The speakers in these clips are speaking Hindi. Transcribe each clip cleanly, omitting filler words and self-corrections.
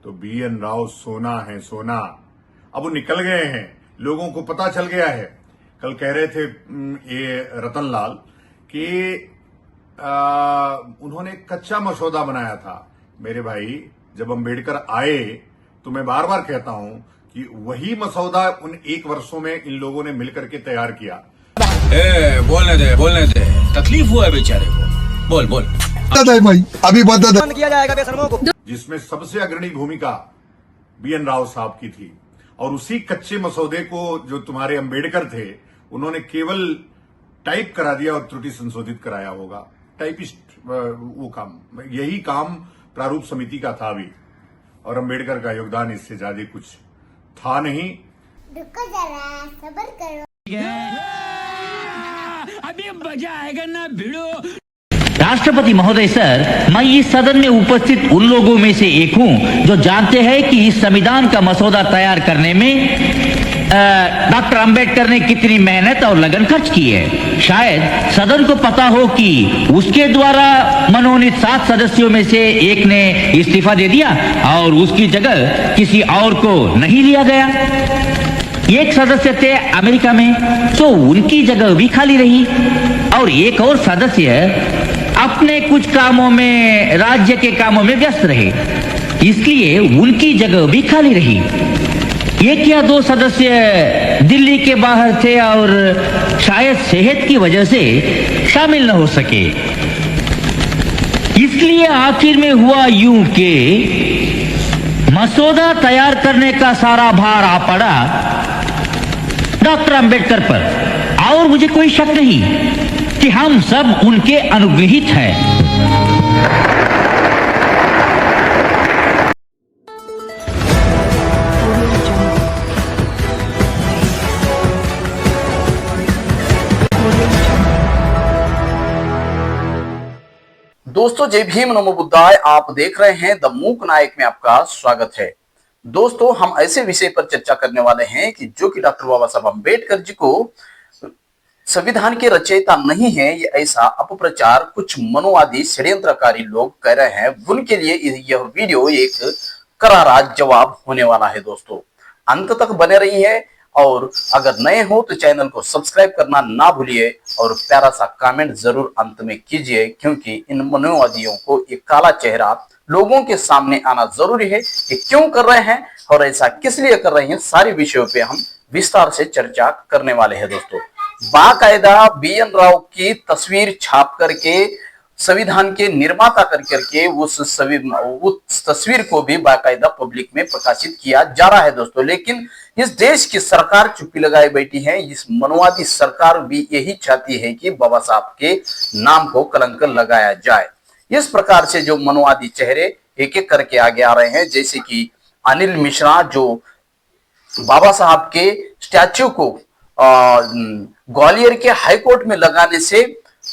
तो BN राव सोना है सोना। अब वो निकल गए हैं, लोगों को पता चल गया है। कल कह रहे थे ये रतन लाल कि उन्होंने एक कच्चा मसौदा बनाया था। मेरे भाई, जब अम्बेडकर आए तो मैं बार बार कहता हूं कि वही मसौदा उन 1 वर्षों में इन लोगों ने मिलकर के तैयार किया। बोलने दे, तकलीफ हुआ है बेचारे को। बोल भाई, अभी बंद किया जाएगा बेशर्मों को। जिसमें सबसे अग्रणी भूमिका BN राव साहब की थी, और उसी कच्चे मसौदे को जो तुम्हारे अम्बेडकर थे उन्होंने केवल टाइप करा दिया और त्रुटि संशोधित कराया होगा। टाइपिस्ट वो काम, यही काम प्रारूप समिति का था भी, और अम्बेडकर का योगदान इससे ज्यादा कुछ था नहीं। रुको जरा, सब्र करो। अभी मजा आएगा ना भिड़ो। राष्ट्रपति महोदय सर, मैं इस सदन में उपस्थित उन लोगों में से एक हूं जो जानते हैं कि इस संविधान का मसौदा तैयार करने में डॉक्टर अंबेडकर ने कितनी मेहनत और लगन खर्च की है। शायद सदन को पता हो कि उसके द्वारा मनोनीत 7 सदस्यों में से एक ने इस्तीफा दे दिया और उसकी जगह किसी और को नहीं लिया गया। एक सदस्य थे अमेरिका में, तो उनकी जगह भी खाली रही, और एक और सदस्य अपने कुछ कामों में, राज्य के कामों में व्यस्त रहे, इसलिए उनकी जगह भी खाली रही। एक या 2 सदस्य दिल्ली के बाहर थे और शायद सेहत की वजह से शामिल न हो सके। इसलिए आखिर में हुआ यूं कि मसौदा तैयार करने का सारा भार आ पड़ा डॉक्टर अंबेडकर पर, और मुझे कोई शक नहीं कि हम सब उनके अनुग्रहित हैं। दोस्तों, जय भीम, नमो बुद्धाय। आप देख रहे हैं द मूक नायक में आपका स्वागत है। दोस्तों, हम ऐसे विषय पर चर्चा करने वाले हैं कि जो कि डॉक्टर बाबा साहब अम्बेडकर जी को संविधान के रचयिता नहीं है, ये ऐसा अपप्रचार कुछ मनोवादी षड्यंत्रकारी लोग कर रहे हैं। उनके लिए यह वीडियो एक करारा जवाब होने वाला है। दोस्तों, अंत तक बने रही है, और अगर नए हो तो चैनल को सब्सक्राइब करना ना भूलिए, और प्यारा सा कमेंट जरूर अंत में कीजिए, क्योंकि इन मनोवादियों को एक काला चेहरा लोगों के सामने आना जरूरी है कि क्यों कर रहे हैं और ऐसा किस लिए कर रहे हैं। सारे विषयों पे हम विस्तार से चर्चा करने वाले हैं। दोस्तों, बाकायदा BN राव की तस्वीर छाप करके, संविधान के निर्माता करके उस तस्वीर को भी बाकायदा पब्लिक में प्रकाशित किया जा रहा है। दोस्तों, लेकिन इस देश की सरकार चुप्पी लगाए बैठी है। इस मनोवादी सरकार भी यही चाहती है कि बाबा साहब के नाम को कलंक लगाया जाए। इस प्रकार से जो मनोवादी चेहरे एक एक करके आगे आ रहे हैं, जैसे कि अनिल मिश्रा, जो बाबा साहब के स्टैच्यू को ग्वालियर के हाईकोर्ट में लगाने से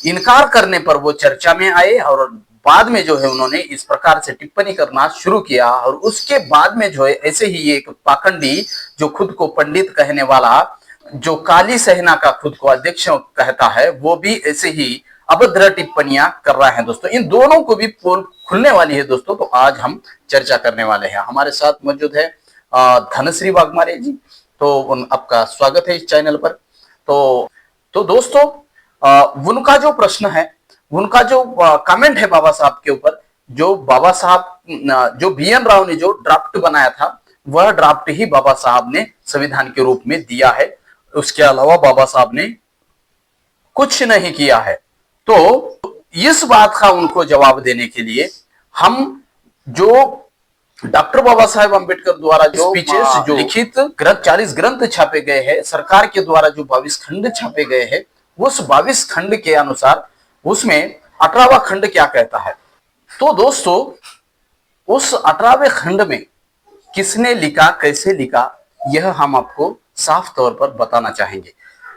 इनकार करने पर वो चर्चा में आए, और बाद में जो है उन्होंने इस प्रकार से टिप्पणी करना शुरू किया। और उसके बाद में जो है ऐसे ही एक पाखंडी जो खुद को पंडित कहने वाला, जो काली सेना का खुद को अध्यक्ष कहता है, वो भी ऐसे ही अभद्र टिप्पणियां कर रहा है। दोस्तों, इन दोनों को भी पोल खुलने वाली है। दोस्तों, तो आज हम चर्चा करने वाले हैं। हमारे साथ मौजूद है धनश्री वाघमारे जी, तो आपका स्वागत है इस चैनल पर। तो दोस्तों, उनका जो प्रश्न है, उनका जो कमेंट है बाबा साहब के ऊपर, जो बाबा साहब, जो BN राव ने जो ड्राफ्ट बनाया था, वह ड्राफ्ट ही बाबा साहब ने संविधान के रूप में दिया है। उसके अलावा बाबा साहब ने कुछ नहीं किया है। तो इस बात का उनको जवाब देने के लिए हम जो डॉक्टर बाबा साहेब अम्बेडकर द्वारा जो स्पीचेस, जो लिखित 40 ग्रंथ छापे गए हैं, सरकार के द्वारा जो 22 खंड छापे गए हैं, उस 22 खंड के अनुसार उसमें 18वां खंड क्या कहता है। तो दोस्तों, उस 18वें खंड में किसने लिखा, कैसे लिखा, यह हम आपको साफ तौर पर बताना चाहेंगे।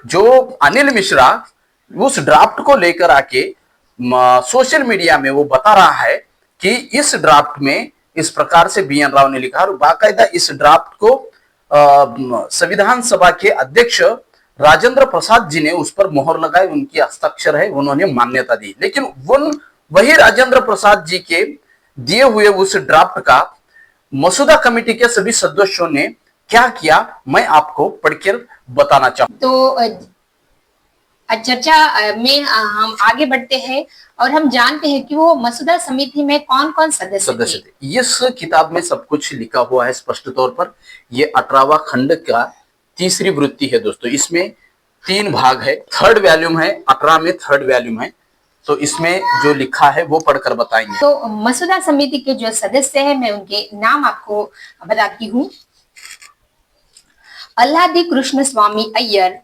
जो अनिल मिश्रा उस ड्राफ्ट को लेकर आके सोशल मीडिया में वो बता रहा है कि इस ड्राफ्ट में इस प्रकार से BN राव ने लिखा, और बाकायदा इस ड्राफ्ट को संविधान सभा के अध्यक्ष राजेंद्र प्रसाद जी ने उस पर मोहर लगाई, उनकी हस्ताक्षर है, उन्होंने मान्यता दी। लेकिन वही राजेंद्र प्रसाद जी के दिए हुए उस ड्राफ्ट का मसौदा कमेटी के सभी सदस्यों ने क्या किया, मैं आपको पढ़कर बताना चाहूँ। तो चर्चा में हम आगे बढ़ते हैं और हम जानते हैं कि वो मसौदा समिति में कौन कौन सदस्य थे। इस किताब में सब कुछ लिखा हुआ है स्पष्ट तौर पर। ये 18वां खंड का तीसरी वृत्ति है दोस्तों। इसमें 3 भाग है, 3rd वॉल्यूम है, 18 में 3rd वॉल्यूम है। तो इसमें जो लिखा है वो पढ़कर बताएंगे। तो मसौदा समिति के जो सदस्य हैं, मैं उनके नाम आपको बताती हूँ। अल्लादी कृष्ण स्वामी Iyer,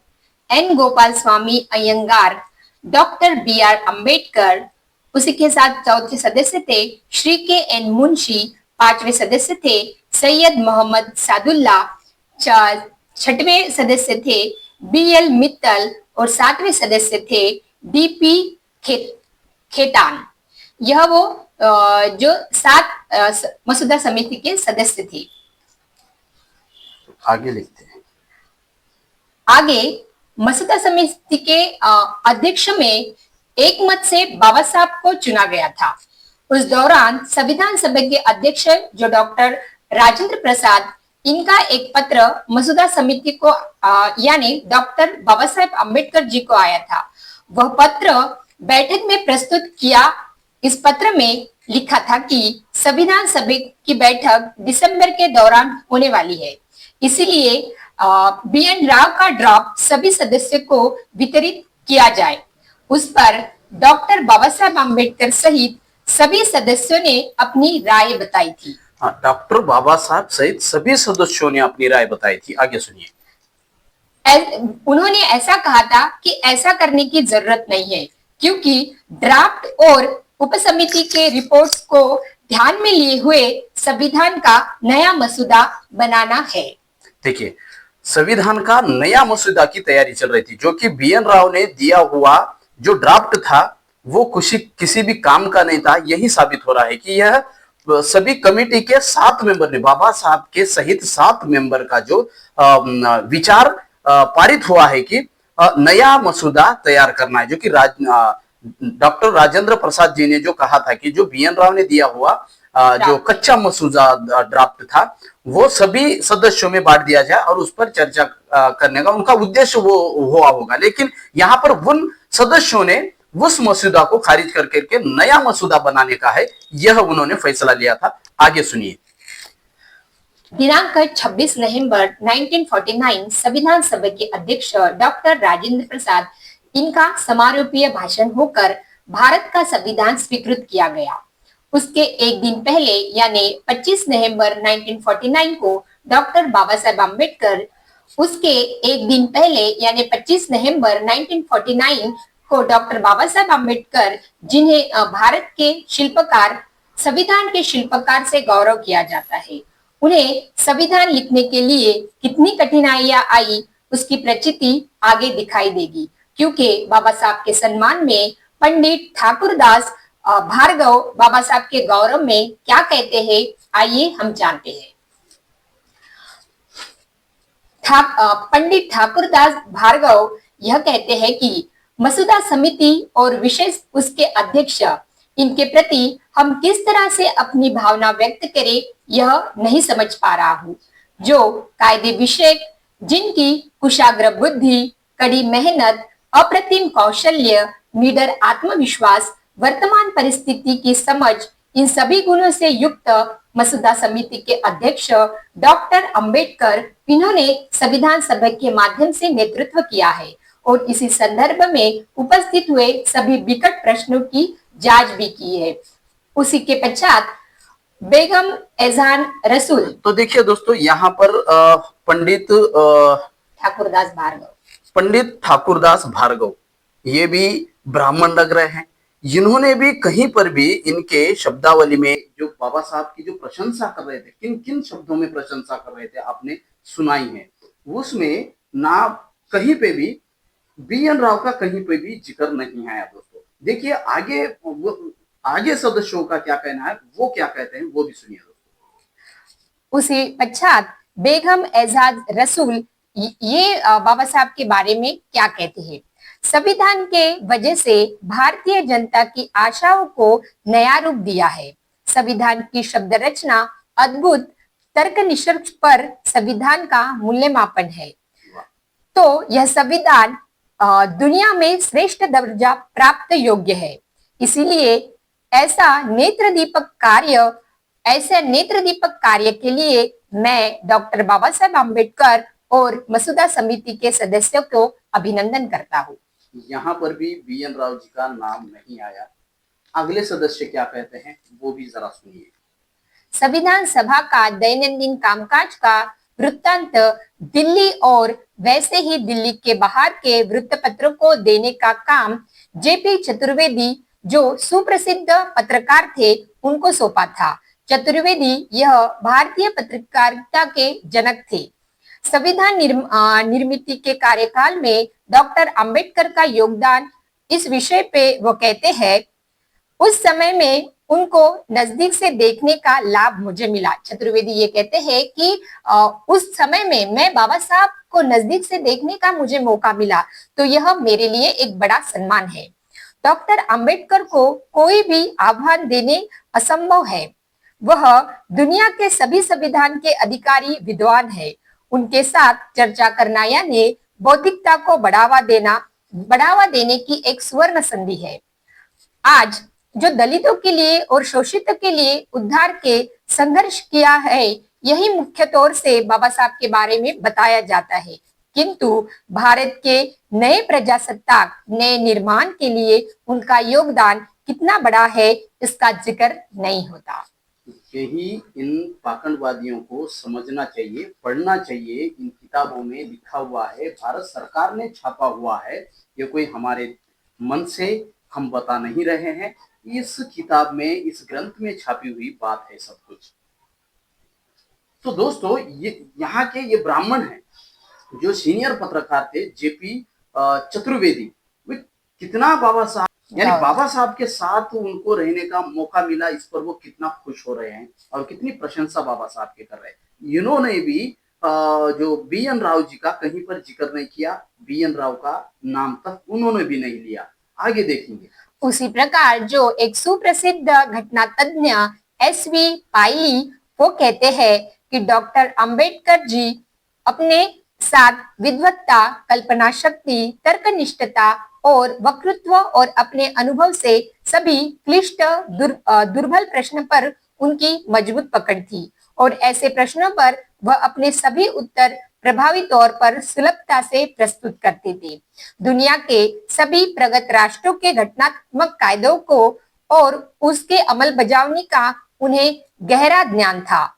N Gopal Swami Iyengar, doctor BR Ambedkar, उसी के साथ चौथे सदस्य थे श्री के एन मुंशी, 5वें सदस्य थे सैयद मोहम्मद सादुल्ला, 6वें सदस्य थे BL मित्तल और 7वें सदस्य थे DP खेतान। यह वो जो 7 मसौदा समिति के सदस्य थे। आगे लिखते हैं। आगे मसौदा समिति के अध्यक्ष में एक मत से बाबा साहब को चुना गया था। उस दौरान संविधान सभा के अध्यक्ष जो डॉक्टर राजेंद्र प्रसाद, इनका एक पत्र मसौदा समिति को यानी डॉक्टर बाबा साहेब अम्बेडकर जी को आया था। वह पत्र बैठक में प्रस्तुत किया। इस पत्र में लिखा था कि संविधान सभा की बैठक दिसंबर के दौरान होने वाली है, इसलिए BN राव का ड्राफ्ट सभी सदस्यों को वितरित किया जाए। उस पर डॉक्टर बाबा साहेब अम्बेडकर सहित सभी सदस्यों ने अपनी राय बताई थी। हाँ, डॉक्टर बाबा साहब सहित सभी सदस्यों ने अपनी राय बताई थी। आगे सुनिए। उन्होंने ऐसा कहा था कि ऐसा करने की जरूरत नहीं है, क्योंकि ड्राफ्ट और उपसमिति के रिपोर्ट्स को ध्यान में लिए हुए संविधान का नया मसौदा बनाना है। देखिए, संविधान का नया मसौदा की तैयारी चल रही थी, जो कि BN राव ने दिया हुआ जो ड्राफ्ट था वो किसी भी काम का नहीं था। यही साबित हो रहा है कि यह सभी कमेटी के 7 मेंबर ने, बाबा साहब के सहित 7 मेंबर का जो विचार पारित हुआ है कि नया मसौदा तैयार करना है, जो कि डॉक्टर राजेंद्र प्रसाद जी ने जो कहा था कि जो BN राव ने दिया हुआ जो कच्चा मसौदा ड्राफ्ट था वो सभी सदस्यों में बांट दिया जाए और उस पर चर्चा करने का उनका उद्देश्य वो हुआ होगा। लेकिन यहाँ पर उन सदस्यों ने उस मसौदा को खारिज करके नया मसौदा बनाने का है, यह उन्होंने फैसला लिया था। आगे सुनिए। दिनांक 26 नवंबर 1949 संविधान सभा के अध्यक्ष डॉक्टर राजेंद्र प्रसाद, इनका समारोपीय भाषण होकर भारत का संविधान स्वीकृत किया गया। उसके एक दिन पहले यानी 25 नवंबर 1949 को डॉक्टर बाबा साहेब अम्बेडकर, उसके एक दिन पहले यानी 25 नवंबर 1949 को डॉक्टर बाबा साहेब अम्बेडकर, जिन्हें भारत के शिल्पकार, संविधान के शिल्पकार से गौरव किया जाता है, उन्हें संविधान लिखने के लिए कितनी कठिनाइयां आई उसकी प्रचिति आगे दिखाई देगी, क्योंकि बाबा साहब के सम्मान में पंडित ठाकुरदास भार्गव बाबा साहब के गौरव में क्या कहते हैं, आइए हम जानते हैं। पंडित ठाकुरदास भार्गव यह कहते हैं कि मसौदा समिति और विशेष उसके अध्यक्ष, इनके प्रति हम किस तरह से अपनी भावना व्यक्त करें यह नहीं समझ पा रहा हूँ। जो कायदे विषय, जिनकी कुशाग्र बुद्धि, कड़ी मेहनत, अप्रतिम कौशल्य, निडर आत्मविश्वास, वर्तमान परिस्थिति की समझ, इन सभी गुणों से युक्त मसौदा समिति के अध्यक्ष डॉक्टर अंबेडकर, इन्होंने संविधान सभा के माध्यम से नेतृत्व किया है और इसी संदर्भ में उपस्थित हुए सभी विकट प्रश्नों की जांच भी की है। उसी के पश्चात बेगम एजान रसूल। तो देखिए दोस्तों, यहाँ पर पंडित ठाकुरदास भार्गव ये भी ब्राह्मण लग रहे हैं। जिन्होंने भी कहीं पर भी इनके शब्दावली में जो बाबा साहब की जो प्रशंसा कर रहे थे, किन किन शब्दों में प्रशंसा कर रहे थे आपने सुनाई है, उसमें ना कहीं पे भी BN राव का कहीं पे भी जिक्र नहीं है। दोस्तों देखिए आगे सदस्यों का क्या कहना है, वो क्या कहते हैं वो भी सुनिए दोस्तों। उसी पश्चात बेगम एजाज रसूल ये बाबा साहब के बारे में क्या कहते हैं। संविधान के वजह से भारतीय जनता की आशाओं को नया रूप दिया है। संविधान की शब्द रचना अद्भुत तर्कनिष्ठ पर संविधान का मूल्यमापन है। तो यह संविधान दुनिया में श्रेष्ठ दर्जा प्राप्त योग्य है। इसीलिए ऐसे नेत्र दीपक कार्य के लिए मैं डॉक्टर बाबा साहेब आम्बेडकर और मसौदा समिति के सदस्यों को अभिनंदन करता हूँ। यहाँ पर भी BN राव जी का नाम नहीं आया। अगले सदस्य क्या कहते हैं वो भी जरा सुनिए। संविधान सभा का दैनंदिन कामकाज का वृत्तांत दिल्ली और वैसे ही दिल्ली के बाहर के वृत्तपत्रों को देने का काम JP चतुर्वेदी जो सुप्रसिद्ध पत्रकार थे उनको सौंपा था। चतुर्वेदी यह भारतीय पत्रकारिता के जनक थे। संविधान निर्मित के कार्यकाल में डॉक्टर अंबेडकर का योगदान इस विषय पे वो कहते हैं, उस समय में उनको नजदीक से देखने का लाभ मुझे मिला। चतुर्वेदी ये कहते हैं कि उस समय में मैं बाबा साहब को नजदीक से देखने का मुझे मौका मिला, तो यह मेरे लिए एक बड़ा सम्मान है। डॉक्टर अंबेडकर को कोई भी आह्वान देने असंभव है। वह दुनिया के सभी संविधान के अधिकारी विद्वान है। उनके साथ चर्चा करना यानी बौद्धिकता को बढ़ावा देने की एक स्वर्ण संधि है। आज जो दलितों के लिए और शोषितों के लिए उद्धार के संघर्ष किया है, यही मुख्य तौर से बाबा साहब के बारे में बताया जाता है। किंतु भारत के नए प्रजासत्ताक नए निर्माण के लिए उनका योगदान कितना बड़ा है, इसका जिक्र नहीं होता। यही इन पाखंडवादियों को समझना चाहिए, पढ़ना चाहिए। इन किताबों में लिखा हुआ है, भारत सरकार ने छापा हुआ है। ये कोई हमारे मन से हम बता नहीं रहे हैं। इस किताब में, इस ग्रंथ में छापी हुई बात है सब कुछ। तो दोस्तों, ये यहाँ के ये ब्राह्मण हैं जो सीनियर पत्रकार थे JP चतुर्वेदी, वे कितना बाबा साहब यानी बाबा साहब के साथ उनको रहने का मौका मिला, इस पर वो कितना खुश हो रहे हैं और कितनी प्रशंसा बाबा साहब के कर रहे हैं। इन्होंने भी जो BN राव जी का कहीं पर जिक्र नहीं किया, BN राव का नाम तक उन्होंने भी नहीं लिया। आगे देखेंगे। उसी प्रकार जो एक सुप्रसिद्ध घटना तज्ञ SV पायली वो कहते हैं कि डॉक्टर अंबेडकर जी अपने साथ विद्वत्ता, कल्पना शक्ति, तर्कनिष्ठता और वक्तृत्व और अपने अनुभव से सभी क्लिष्ट दुर्बल प्रश्न पर उनकी मजबूत पकड़ थी और ऐसे प्रश्नों पर वह अपने सभी उत्तर प्रभावी तौर पर सुलभता से प्रस्तुत करते थे। दुनिया के सभी प्रगत राष्ट्रों के घटनात्मक कायदों को और उसके अमल बजावनी का उन्हें गहरा ज्ञान था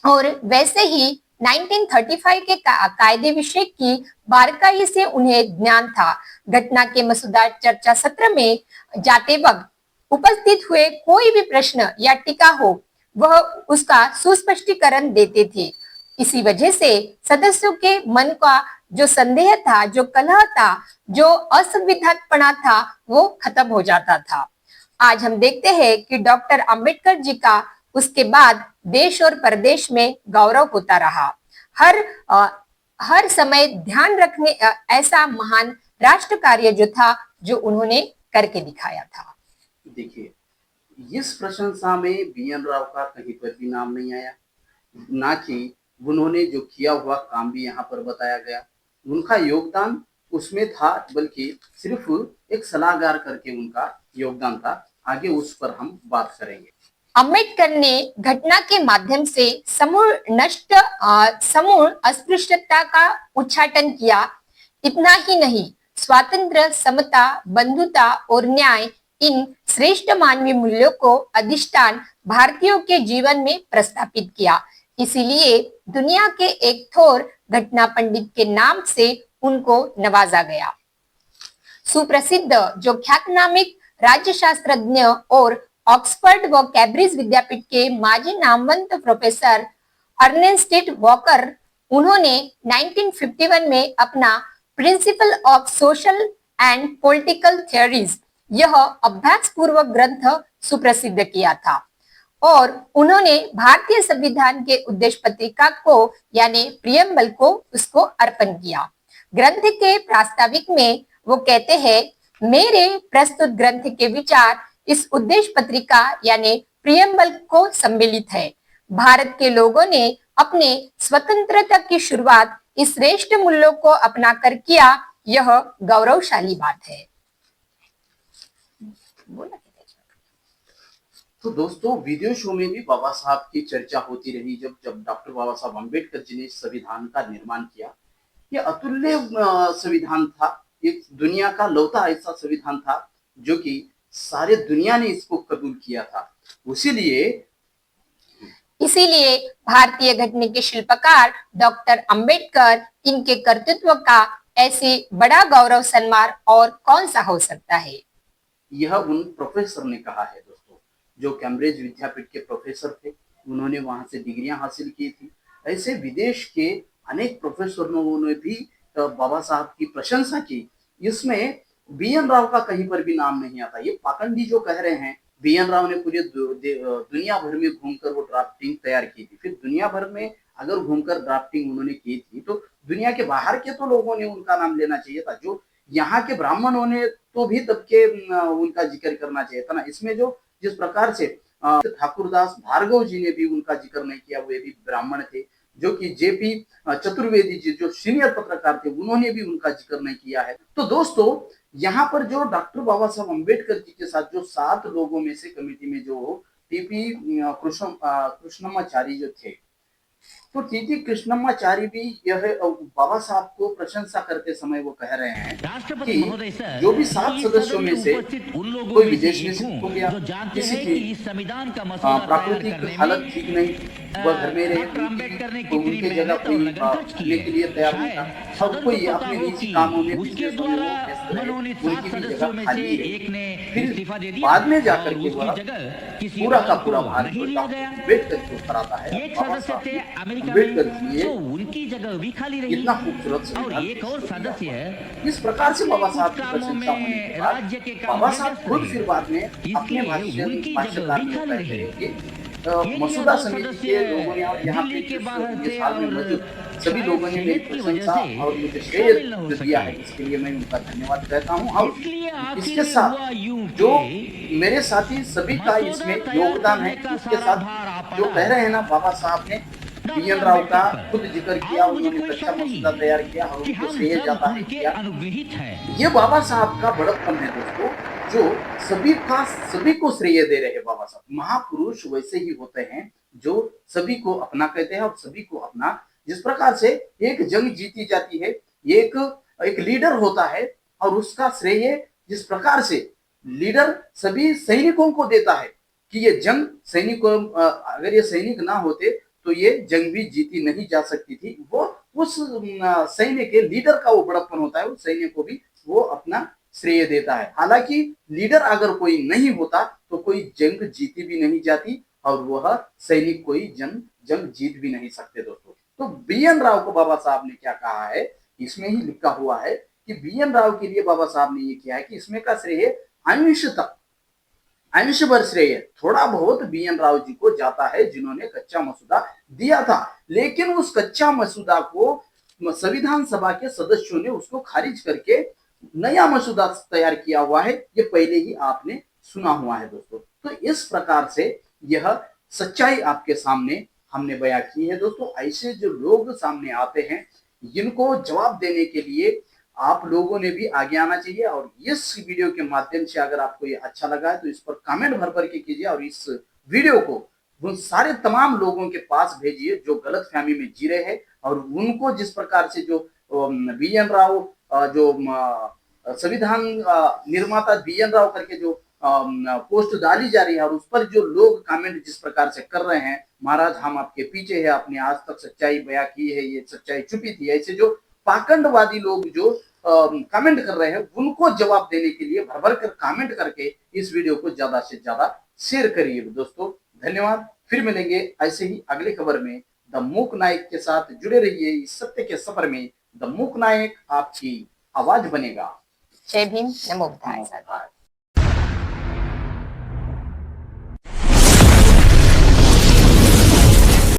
और वैसे ही 1935 के कायदे विषय की बारीकाई से उन्हें ज्ञान था। घटना के मसौदा चर्चा सत्र में जाते वक्त उपस्थित हुए कोई भी प्रश्न या टीका हो, वह उसका सुस्पष्टीकरण देते थे। इसी वजह से सदस्यों के मन का जो संदेह था, जो कलह था, जो असंविधानपना था, वो खत्म हो जाता था। आज हम देखते हैं कि डॉक्टर अंबेडकर जी का उसके बाद देश और प्रदेश में गौरव होता रहा। हर समय ध्यान रखने ऐसा महान राष्ट्र कार्य जो था, जो उन्होंने करके दिखाया था। देखिए, इस प्रशंसा में BN राव का कहीं पर भी नाम नहीं आया, ना कि उन्होंने जो किया हुआ काम भी यहाँ पर बताया गया। उनका योगदान उसमें था, बल्कि सिर्फ एक सलाहकार करके उनका योगदान था। आगे उस पर हम बात करेंगे। अंबेडकर ने घटना के माध्यम से समूल अस्पृश्यता का उच्चाटन किया। इतना ही नहीं, स्वातंत्र्य, समता, बंधुता और न्याय, इन श्रेष्ठ मानवीय मूल्यों को अधिष्ठान भारतीयों के जीवन में प्रस्थापित किया। इसीलिए दुनिया के एक थोर घटना पंडित के नाम से उनको नवाजा गया। सुप्रसिद्ध जो ख्यातनामिक राज्यशास्त्रज्ञ और ऑक्सफोर्ड व कैम्ब्रिज विद्यापीठ के माजी नामवंत प्रोफेसर अर्नेस्ट वॉकर, उन्होंने 1951 में अपना principle of social and political theories यह अभ्यास पूर्वक ग्रंथ सुप्रसिद्ध किया था और उन्होंने भारतीय संविधान के उद्देश्य पत्रिका को यानी प्रियम्बल को उसको अर्पण किया। ग्रंथ के प्रास्ताविक में वो कहते हैं, मेरे प्रस्तुत ग्रंथ के विचार इस उद्देश्य पत्रिका यानी प्रियम्बल को सम्मिलित है। भारत के लोगों ने अपने स्वतंत्रता की शुरुआत इस श्रेष्ठ मूल्यों को अपनाकर किया, यह गौरवशाली बात है। तो दोस्तों वीडियो शो में भी बाबा साहब की चर्चा होती रही। जब डॉक्टर बाबा साहब अम्बेडकर जी ने संविधान का निर्माण किया, ये अतुल्य संविधान था। एक दुनिया का लौता ऐसा संविधान था जो कि सारे दुनिया ने इसको कबूल किया था। इसीलिए भारतीय घटने के शिल्पकार डॉक्टर अंबेडकर, इनके कर्तृत्व का ऐसे बड़ा गौरव सम्मान और कौन सा हो सकता है। यह उन प्रोफेसर ने कहा है दोस्तों, जो कैम्ब्रिज विद्यापीठ के प्रोफेसर थे। उन्होंने वहां से डिग्रियां हासिल की थी। ऐसे विदेश के अनेक प्रोफेसरों ने भी बाबा साहब की प्रशंसा की। इसमें BN राव का कहीं पर भी नाम नहीं आता। ये पाखंडी जो कह रहे हैं, BN राव ने पूरे दुनिया भर में घूमकर वो ड्राफ्टिंग तैयार की थी। फिर दुनिया भर में अगर घूमकर ड्राफ्टिंग उन्होंने की थी तो दुनिया के बाहर के तो लोगों ने उनका नाम लेना चाहिए था। जो यहाँ के ब्राह्मणों ने तो भी तब के उनका जिक्र करना चाहिए था ना। इसमें जो जिस प्रकार से ठाकुरदास भार्गव जी ने भी उनका जिक्र नहीं किया, वे भी ब्राह्मण थे। जो कि JP चतुर्वेदी जी जो सीनियर पत्रकार थे, उन्होंने भी उनका जिक्र नहीं किया है। तो दोस्तों यहाँ पर जो डॉक्टर बाबा साहब अम्बेडकर जी के साथ जो 7 लोगों में से कमेटी में जो TP कृष्णमाचारी जो थे, तो TP कृष्णमाचारी भी यह बाबा साहब को प्रशंसा करते समय वो कह रहे हैं कि जो भी 7 सदस्यों में से कोई विदेश में शिफ्ट हो गया, किसी की प्राकृतिक हालत ठीक नहीं, वह घर में रहे, तो उनकी जगह कोई रहने के लिए तैयार नहीं था। और कोई अपने निजी कामों में उनकी भी जगह खाली है। फिर बाद में जाकर के वह पूरा का पूरा भारत अम्बेडकर को कराता है। बाबा साहब अम्बेडकर जी उनकी जगह भी खाली रही। इतना खूबसूरत और एक और सदस्य है इस प्रकार से बाबा साहब की प्रशंसा होने के बाद बाबा साहब खुद फिर बाद में अपने भाष्यकार में कहते हैं कि मसूदा समिति के लोगों ने और यहाँ पे ये साल में मौजूद सभी लोगों ने मेरी प्रशंसा और मुझे श्रेय दिया है। इसके लिए मैं उनका धन्यवाद कहता हूँ। और इसके साथ जो मेरे साथी सभी का इसमें योगदान है। इसके साथ जो कह रहे हैं ना, बाबा साहब ने BN राव का खुद जिक्र किया, उन्होंने कच्चा मसूदा तैयार किया और उनको श्रेय जाता है किया। ये बाबा साहब का बड़प्पन है दोस्तों, जो सभी को श्रेय दे रहे हैं। बाबा साहब महापुरुष वैसे ही होते हैं जो सभी को अपना कहते हैं और सभी को अपना। जिस प्रकार से एक जंग जीती जाती है, एक लीडर होता है और उसका श्रेय जिस प्रकार से लीडर सभी सैनिकों को देता है कि ये जंग सैनिकों, अगर ये सैनिक ना होते तो ये जंग भी जीती नहीं जा सकती थी। वो उस सैन्य के लीडर का वो बड़प्पन होता है, उस सैन्य को भी वो अपना श्रेय देता है। हालांकि लीडर अगर कोई नहीं होता तो कोई जंग जीती भी नहीं जाती और वह सैनिक कोई जंग जीत भी नहीं सकते दोस्तों। तो BN राव को बाबा साहब ने क्या कहा है, इसमें ही लिखा हुआ है कि BN राव के लिए बाबा साहब ने ये किया है कि इसमें का श्रेय अंश भर श्रेय थोड़ा बहुत BN राव जी को जाता है, जिन्होंने कच्चा मसूदा दिया था। लेकिन उस कच्चा मसूदा को संविधान सभा के सदस्यों ने उसको खारिज करके नया मसूदा तैयार किया हुआ है। ये पहले ही आपने सुना हुआ है दोस्तों। तो इस प्रकार से यह सच्चाई आपके सामने हमने बयां की है दोस्तों। ऐसे जो लोग सामने आते हैं, इनको जवाब देने के लिए आप लोगों ने भी आगे आना चाहिए। और इस वीडियो के माध्यम से अगर आपको ये अच्छा लगा है तो इस पर कमेंट भर के कीजिए और इस वीडियो को उन सारे तमाम लोगों के पास भेजिए जो गलतफहमी में जी रहे हैं। और उनको जिस प्रकार से जो BN राव जो संविधान निर्माता BN राव करके जो पोस्ट डाली जा रही है और उस पर जो लोग कमेंट जिस प्रकार से कर रहे हैं, महाराज हम आपके पीछे है, आपने आज तक सच्चाई बयां की है, ये सच्चाई छुपी थी, ऐसे जो पाखंडवादी लोग जो कमेंट कर रहे हैं, उनको जवाब देने के लिए भर कर कमेंट करके इस वीडियो को ज्यादा से ज्यादा शेयर करिए दोस्तों। धन्यवाद। फिर मिलेंगे ऐसे ही अगली खबर में। द मूक नायक के साथ जुड़े रहिए इस सत्य के सफर में। द मूक नायक आपकी आवाज बनेगा। जय भीम, नमो बुद्धाय।